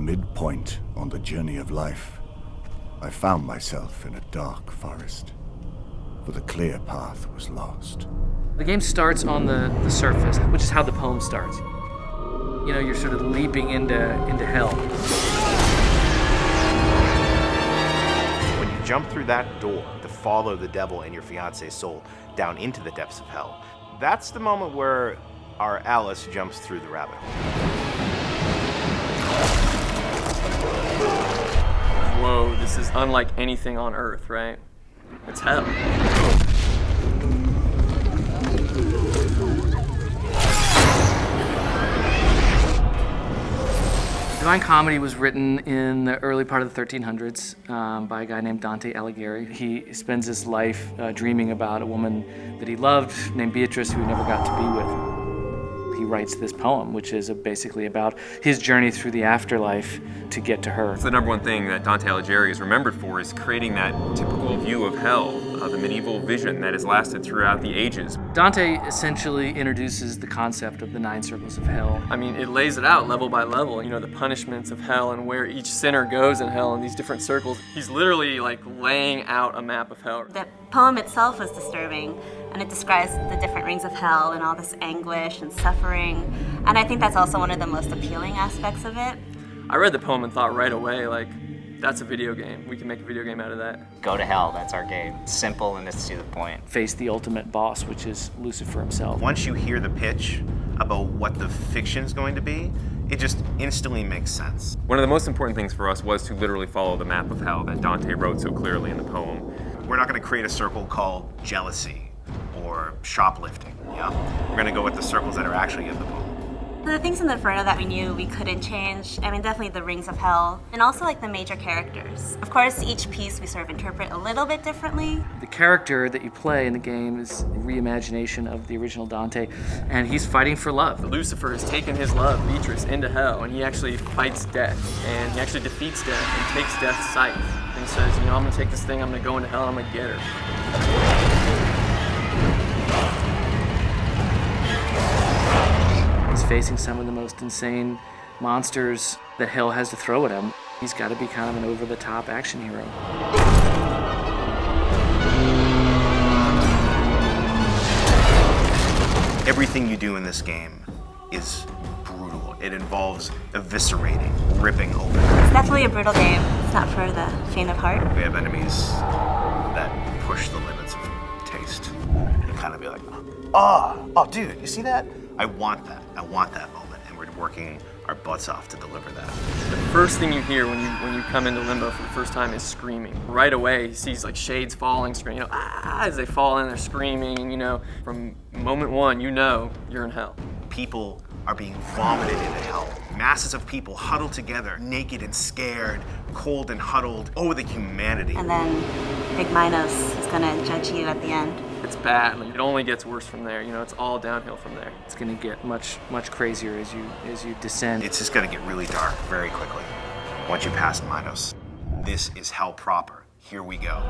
midpoint on the journey of life, I found myself in a dark forest, for the clear path was lost. The game starts on the surface, which is how the poem starts. You know, you're sort of leaping into hell. When you jump through that door to follow the devil and your fiance's soul down into the depths of hell, that's the moment where our Alice jumps through the rabbit hole. Whoa, this is unlike anything on Earth, right? It's hell. Divine Comedy was written in the early part of the 1300s by a guy named Dante Alighieri. He spends his life dreaming about a woman that he loved named Beatrice, who he never got to be with. He writes this poem, which is basically about his journey through the afterlife to get to her. So the number one thing that Dante Alighieri is remembered for is creating that typical view of hell, the medieval vision that has lasted throughout the ages. Dante essentially introduces the concept of the 9 circles of hell. I mean, it lays it out level by level, you know, the punishments of hell and where each sinner goes in hell in these different circles. He's literally like laying out a map of hell. The poem itself was disturbing, and it describes the different rings of hell and all this anguish and suffering. And I think that's also one of the most appealing aspects of it. I read the poem and thought right away, like, that's a video game. We can make a video game out of that. Go to hell, that's our game. Simple and it's to the point. Face the ultimate boss, which is Lucifer himself. Once you hear the pitch about what the fiction's going to be, it just instantly makes sense. One of the most important things for us was to literally follow the map of hell that Dante wrote so clearly in the poem. We're not going to create a circle called jealousy or shoplifting, yeah? We're going to go with the circles that are actually in the poem. The things in the Inferno that we knew we couldn't change, I mean, definitely the rings of hell, and also like the major characters. Of course, each piece we sort of interpret a little bit differently. The character that you play in the game is a reimagination of the original Dante, and he's fighting for love. Lucifer has taken his love, Beatrice, into hell, and he actually fights death, and he actually defeats death and takes death's scythe. And he says, you know, I'm gonna take this thing, I'm gonna go into hell, and I'm gonna get her. He's facing some of the most insane monsters that hell has to throw at him. He's got to be kind of an over-the-top action hero. Everything you do in this game is brutal. It involves eviscerating, ripping open. It's definitely a brutal game. It's not for the faint of heart. We have enemies that push the limits of taste. You kind of be like, oh, dude, you see that? I want that moment, and we're working our butts off to deliver that. The first thing you hear when you come into Limbo for the first time is screaming. Right away, he sees like shades falling, screaming, you know, as they fall in, they're screaming, and you know, from moment one, you know you're in hell. People are being vomited into hell. Masses of people huddled together, naked and scared, cold and huddled. Oh, the humanity. And then Big Minos is gonna judge you at the end. It's bad. It only gets worse from there. You know, it's all downhill from there. It's going to get much crazier as you descend. It's just going to get really dark very quickly once you pass Minos. This is hell proper. Here we go.